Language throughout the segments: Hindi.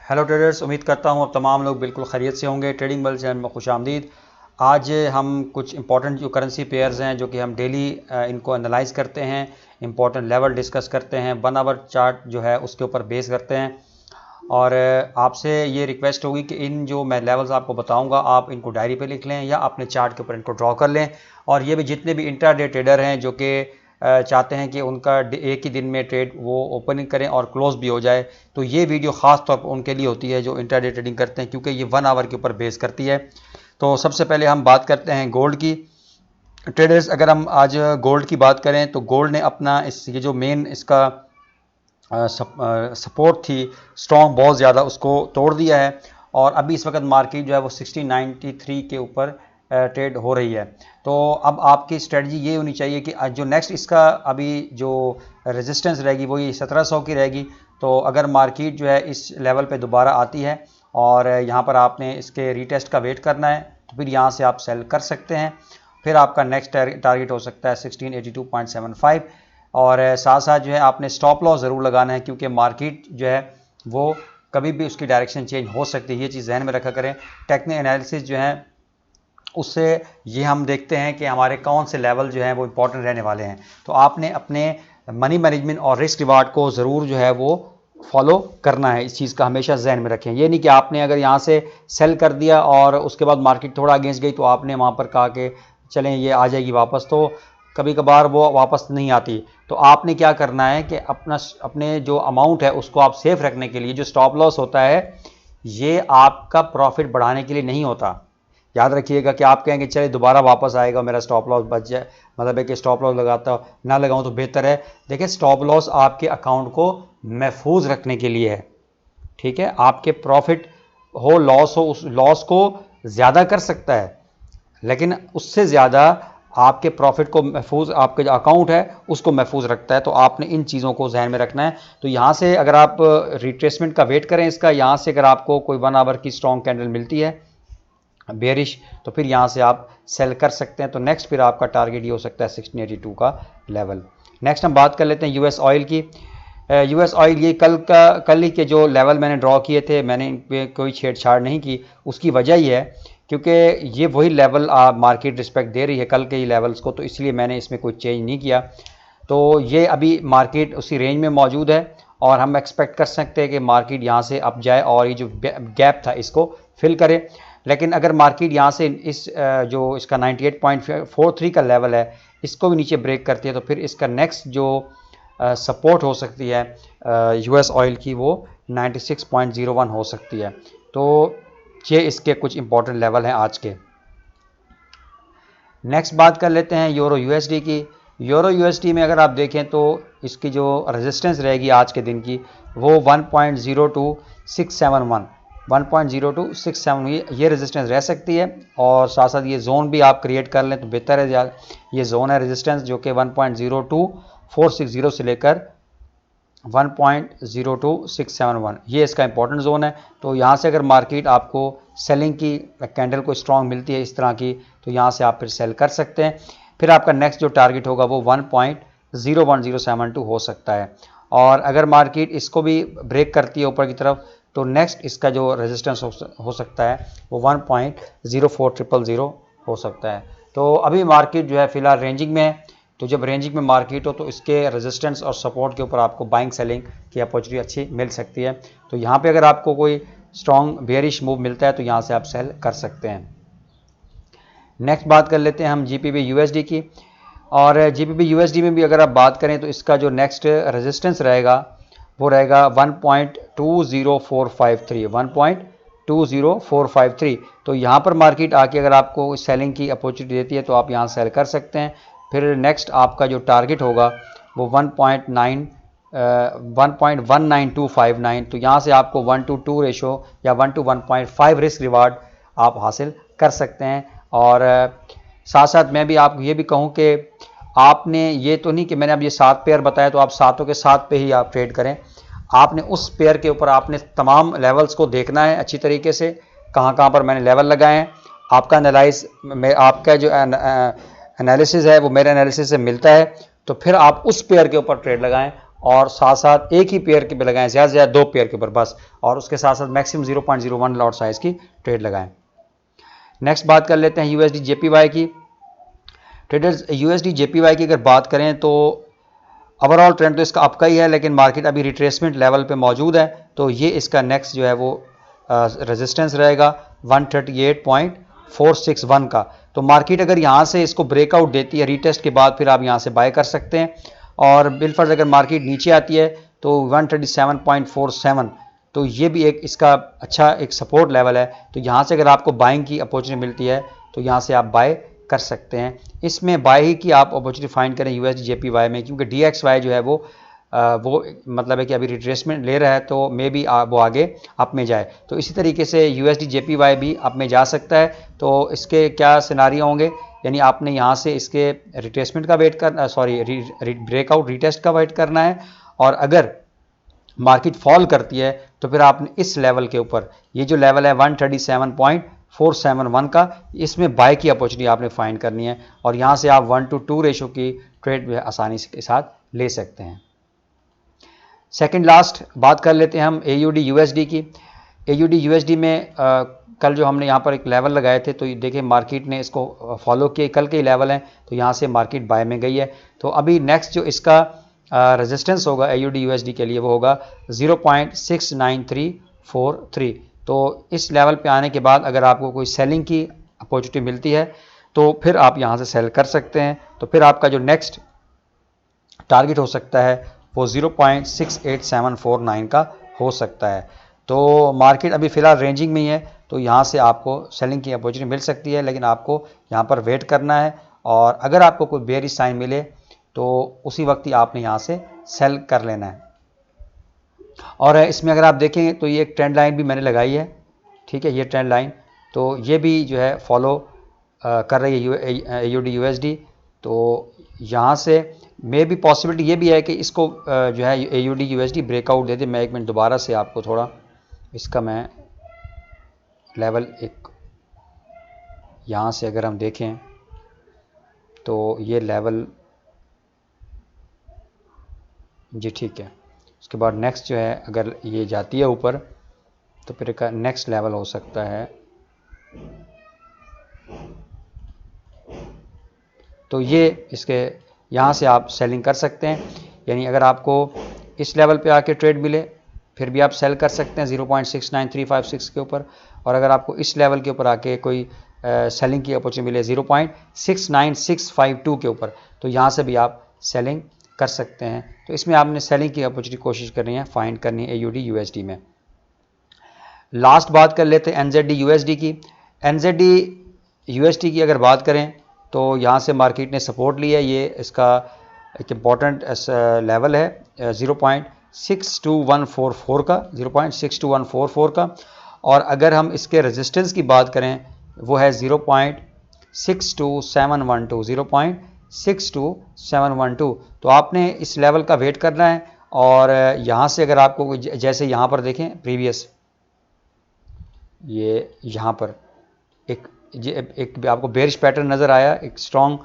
हेलो ट्रेडर्स, उम्मीद करता हूँ अब तमाम लोग बिल्कुल खैरियत से होंगे। ट्रेडिंग बल चैनल में खुश आमदीद। आज हम कुछ इंपॉर्टेंट जो करेंसी पेयर्स हैं जो कि हम डेली इनको एनालाइज करते हैं, इंपॉर्टेंट लेवल डिस्कस करते हैं, 1 आवर चार्ट जो है उसके ऊपर बेस करते हैं। और आपसे ये रिक्वेस्ट होगी कि इन जो मैं लेवल्स आपको बताऊंगा आप इनको डायरी पे लिख लें या अपने चार्ट के ऊपर इनको ड्रॉ कर लें। और ये भी जितने भी इंट्राडे ट्रेडर हैं जो कि चाहते हैं कि उनका एक ही दिन में ट्रेड वो ओपनिंग करें और क्लोज भी हो जाए, तो ये वीडियो ख़ास तौर पर उनके लिए होती है जो इंट्राडे ट्रेडिंग करते हैं, क्योंकि ये 1 आवर के ऊपर बेस करती है। तो सबसे पहले हम बात करते हैं गोल्ड की। ट्रेडर्स, अगर हम आज गोल्ड की बात करें तो गोल्ड ने अपना ये जो मेन इसका सपोर्ट थी स्ट्रॉन्ग, बहुत ज़्यादा उसको तोड़ दिया है और अभी इस वक्त मार्केट जो है वो 1693 के ऊपर ट्रेड हो रही है। तो अब आपकी स्ट्रेटजी ये होनी चाहिए कि जो नेक्स्ट इसका अभी जो रेजिस्टेंस रहेगी वो ये 1700 की रहेगी। तो अगर मार्केट जो है इस लेवल पे दोबारा आती है और यहाँ पर आपने इसके रीटेस्ट का वेट करना है तो फिर यहाँ से आप सेल कर सकते हैं। फिर आपका नेक्स्ट टारगेट हो सकता है 1682.75 और साथ साथ जो है आपने स्टॉप लॉस ज़रूर लगाना है, क्योंकि मार्केट जो है वो कभी भी उसकी डायरेक्शन चेंज हो सकती है, ये चीज़ जहन में रखा करें। टेक्निकल एनालिसिस जो है उससे ये हम देखते हैं कि हमारे कौन से लेवल जो हैं वो इंपॉर्टेंट रहने वाले हैं। तो आपने अपने मनी मैनेजमेंट और रिस्क रिवार्ड को ज़रूर जो है वो फॉलो करना है, इस चीज़ का हमेशा जहन में रखें। ये नहीं कि आपने अगर यहाँ से सेल कर दिया और उसके बाद मार्केट थोड़ा अगेंस्ट गई तो आपने वहाँ पर कहा कि चलें ये आ जाएगी वापस, तो कभी कभार वो वापस नहीं आती। तो आपने क्या करना है कि अपने जो अमाउंट है उसको आप सेफ रखने के लिए, जो स्टॉप लॉस होता है ये आपका प्रॉफिट बढ़ाने के लिए नहीं होता। याद रखिएगा कि आप कहेंगे चले दोबारा वापस आएगा मेरा स्टॉप लॉस बच जाए, मतलब है कि स्टॉप लॉस लगाता ना लगाऊं तो बेहतर है। देखिए, स्टॉप लॉस आपके अकाउंट को महफूज रखने के लिए है, ठीक है। आपके प्रॉफिट हो लॉस हो, उस लॉस को ज़्यादा कर सकता है, लेकिन उससे ज़्यादा आपके प्रॉफिट को महफूज, आपके जो अकाउंट है उसको महफूज रखता है। तो आपने इन चीज़ों को जहन में रखना है। तो यहाँ से अगर आप रिट्रेसमेंट का वेट करें इसका, यहाँ से अगर आपको कोई 1 आवर की स्ट्रॉन्ग कैंडल मिलती है बेरिश, तो फिर यहाँ से आप सेल कर सकते हैं। तो नेक्स्ट फिर आपका टारगेट ये हो सकता है 1682 का लेवल। नेक्स्ट हम बात कर लेते हैं यूएस ऑयल की। यूएस ऑयल ये कल ही के जो लेवल मैंने ड्रॉ किए थे, मैंने इन पर कोई छेड़छाड़ नहीं की। उसकी वजह ये है क्योंकि ये वही लेवल मार्केट रिस्पेक्ट दे रही है कल के ही लेवल्स को, तो इसलिए मैंने इसमें कोई चेंज नहीं किया। तो ये अभी मार्केट उसी रेंज में मौजूद है और हम एक्सपेक्ट कर सकते हैं कि मार्केट यहाँ से अप जाए और ये जो गैप था इसको फिल करे। लेकिन अगर मार्केट यहाँ से इस जो इसका 98.43 का लेवल है इसको भी नीचे ब्रेक करती है तो फिर इसका नेक्स्ट जो सपोर्ट हो सकती है यूएस ऑयल की वो 96.01 हो सकती है। तो ये इसके कुछ इंपॉर्टेंट लेवल हैं आज के। नेक्स्ट बात कर लेते हैं यूरो यूएसडी की। यूरो यूएसडी में अगर आप देखें तो इसकी जो रेजिस्टेंस रहेगी आज के दिन की वो 1.02671 1.02671 ये रेजिस्टेंस रह सकती है। और साथ साथ ये जोन भी आप क्रिएट कर लें तो बेहतर है। ये जोन है रेजिस्टेंस जो कि 1.02460 से लेकर 1.02671 ये इसका इंपॉर्टेंट जोन है। तो यहाँ से अगर मार्केट आपको सेलिंग की कैंडल को स्ट्रॉन्ग मिलती है इस तरह की, तो यहाँ से आप फिर सेल कर सकते हैं। फिर आपका नेक्स्ट जो टारगेट होगा वो 1.01072 हो सकता है। और अगर मार्केट इसको भी ब्रेक करती है ऊपर की तरफ तो नेक्स्ट इसका जो रेजिस्टेंस हो सकता है वो 1.04000 हो सकता है। तो अभी मार्केट जो है फिलहाल रेंजिंग में है। तो जब रेंजिंग में मार्केट हो तो इसके रेजिस्टेंस और सपोर्ट के ऊपर आपको बाइंग सेलिंग की अपॉर्चुनिटी अच्छी मिल सकती है। तो यहाँ पे अगर आपको कोई स्ट्रॉन्ग बेयरिश मूव मिलता है तो यहाँ से आप सेल कर सकते हैं। नेक्स्ट बात कर लेते हैं हम जीपीबी यूएसडी की। और जीपीबी यूएसडी में भी अगर आप बात करें तो इसका जो नेक्स्ट रेजिस्टेंस रहेगा वो रहेगा 1.20453 1.20453। तो यहाँ पर मार्केट आके अगर आपको सेलिंग की अपॉर्चुनिटी देती है तो आप यहाँ सेल कर सकते हैं। फिर नेक्स्ट आपका जो टारगेट होगा वो 1.19259। तो यहाँ से आपको 1:2 रेशो या 1:1.5 रिस्क रिवार्ड आप हासिल कर सकते हैं। और साथ साथ मैं भी आपको ये भी कहूँ कि आपने ये तो नहीं कि मैंने अब ये 7 पेयर बताया तो आप सातों के साथ पे ही आप ट्रेड करें। आपने उस पेयर के ऊपर आपने तमाम लेवल्स को देखना है अच्छी तरीके से, कहाँ पर मैंने लेवल लगाए हैं। आपका आपका जो एनालिसिस है वो मेरे एनालिसिस से मिलता है तो फिर आप उस पेयर के ऊपर ट्रेड लगाएं और साथ साथ एक ही पेयर के पे लगाएं, ज़्यादा से ज़्यादा 2 पेयर के ऊपर बस, और उसके साथ साथ मैक्सिमम 0.01 लॉट साइज की ट्रेड लगाएं। नेक्स्ट बात कर लेते हैं यूएसडी जेपीवाई की। ट्रेडर्स यूएसडी जेपीवाई की अगर बात करें तो ओवरऑल ट्रेंड तो इसका अप का ही है, लेकिन मार्केट अभी रिट्रेसमेंट लेवल पे मौजूद है, तो ये इसका नेक्स्ट जो है वो रेजिस्टेंस रहेगा 138.461 का। तो मार्केट अगर यहाँ से इसको ब्रेकआउट देती है रीटेस्ट के बाद, फिर आप यहाँ से बाय कर सकते हैं। और बिलफर्ज अगर मार्केट नीचे आती है तो 137.47, तो ये भी एक इसका अच्छा एक सपोर्ट लेवल है। तो यहाँ से अगर आपको बाइंग की अपॉर्चुनिटी मिलती है तो यहाँ से आप बाय कर सकते हैं। इसमें बाय ही की आप अपॉर्चुनिटी फाइंड करें यूएसडी जेपीवाई में, क्योंकि डीएक्सवाई जो है वो मतलब है कि अभी रिट्रेसमेंट ले रहा है, तो मे बी वो आगे अप में जाए। तो इसी तरीके से यूएसडी जेपीवाई भी अप में जा सकता है। तो इसके क्या सिनारियो होंगे, यानी आपने यहाँ से इसके रिट्रेसमेंट का वेट करना, ब्रेकआउट रीटेस्ट का वेट करना है, और अगर मार्केट फॉल करती है तो फिर आपने इस लेवल के ऊपर, ये जो लेवल है 137.471 का, इसमें बाय की अपॉर्चुनिटी आपने फाइंड करनी है, और यहाँ से आप 1:2 रेशो की ट्रेड आसानी के साथ ले सकते हैं। सेकंड लास्ट बात कर लेते हैं हम एयूडी यूएसडी की। एयूडी यूएसडी में कल जो हमने यहाँ पर एक लेवल लगाए थे, तो देखिए मार्केट ने इसको फॉलो किए, कल के लेवल हैं, तो यहाँ से मार्केट बाय में गई है। तो अभी नेक्स्ट जो इसका रेजिस्टेंस होगा एयूडी यूएसडी के लिए वो होगा 0.69343। तो इस लेवल पे आने के बाद अगर आपको कोई सेलिंग की अपॉर्चुनिटी मिलती है तो फिर आप यहाँ से सेल कर सकते हैं। तो फिर आपका जो नेक्स्ट टारगेट हो सकता है वो 0.68749 का हो सकता है। तो मार्केट अभी फ़िलहाल रेंजिंग में ही है, तो यहाँ से आपको सेलिंग की अपॉर्चुनिटी मिल सकती है, लेकिन आपको यहाँ पर वेट करना है, और अगर आपको कोई बेयरिश साइन मिले तो उसी वक्त ही आपने यहाँ से सेल कर लेना है। और इसमें अगर आप देखें तो ये एक ट्रेंड लाइन भी मैंने लगाई है, ठीक है, ये ट्रेंड लाइन, तो ये भी जो है फॉलो कर रही है एयूडी यूएसडी। तो यहाँ से मे भी पॉसिबिलिटी ये भी है कि इसको जो है एयूडी यूएसडी ब्रेकआउट दे दे। मैं एक मिनट दोबारा से आपको थोड़ा इसका मैं लेवल एक यहाँ से अगर हम देखें तो ये लेवल जी ठीक है। उसके बाद नेक्स्ट जो है अगर ये जाती है ऊपर तो फिर का नेक्स्ट लेवल हो सकता है, तो ये इसके यहाँ से आप सेलिंग कर सकते हैं। यानी अगर आपको इस लेवल पे आके ट्रेड मिले फिर भी आप सेल कर सकते हैं 0.69356 के ऊपर, और अगर आपको इस लेवल के ऊपर आके कोई सेलिंग की अपॉर्चुनिटी मिले 0.69652 के ऊपर, तो यहाँ से भी आप सेलिंग कर सकते हैं। तो इसमें आपने सेलिंग की अपॉर्चुनिटी कोशिश करनी है, फाइंड करनी है एयूडी यूएसडी में। लास्ट बात कर लेते हैं एनजेडी यूएसडी की। एनजेडी यूएसडी की अगर बात करें तो यहाँ से मार्केट ने सपोर्ट लिया है, ये इसका एक इम्पॉर्टेंट लेवल है 0.62144 का, 0.62144 का। और अगर हम इसके रेजिस्टेंस की बात करें वो है 0.62712, 0.62712। तो आपने इस लेवल का वेट करना है, और यहाँ से अगर आपको जैसे यहाँ पर देखें प्रीवियस, ये यहाँ पर एक आपको बेरिश पैटर्न नज़र आया, एक स्ट्रॉन्ग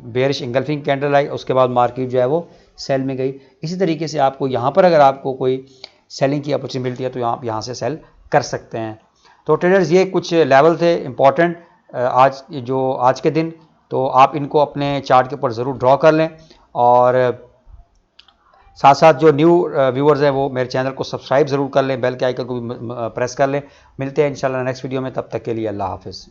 बेरिश इंगल्फिंग कैंडल आई, उसके बाद मार्केट जो है वो सेल में गई। इसी तरीके से आपको यहाँ पर अगर आपको कोई सेलिंग की अपॉर्चुनिटी मिलती है तो आप यहाँ से सेल कर सकते हैं। तो ट्रेडर्स ये कुछ लेवल थे इम्पॉर्टेंट आज के दिन, तो आप इनको अपने चार्ट के ऊपर ज़रूर ड्रॉ कर लें, और साथ साथ जो न्यू व्यूअर्स हैं वो मेरे चैनल को सब्सक्राइब ज़रूर कर लें, बेल के आइकन को भी प्रेस कर लें। मिलते हैं इंशाल्लाह नेक्स्ट वीडियो में, तब तक के लिए अल्लाह हाफिज़।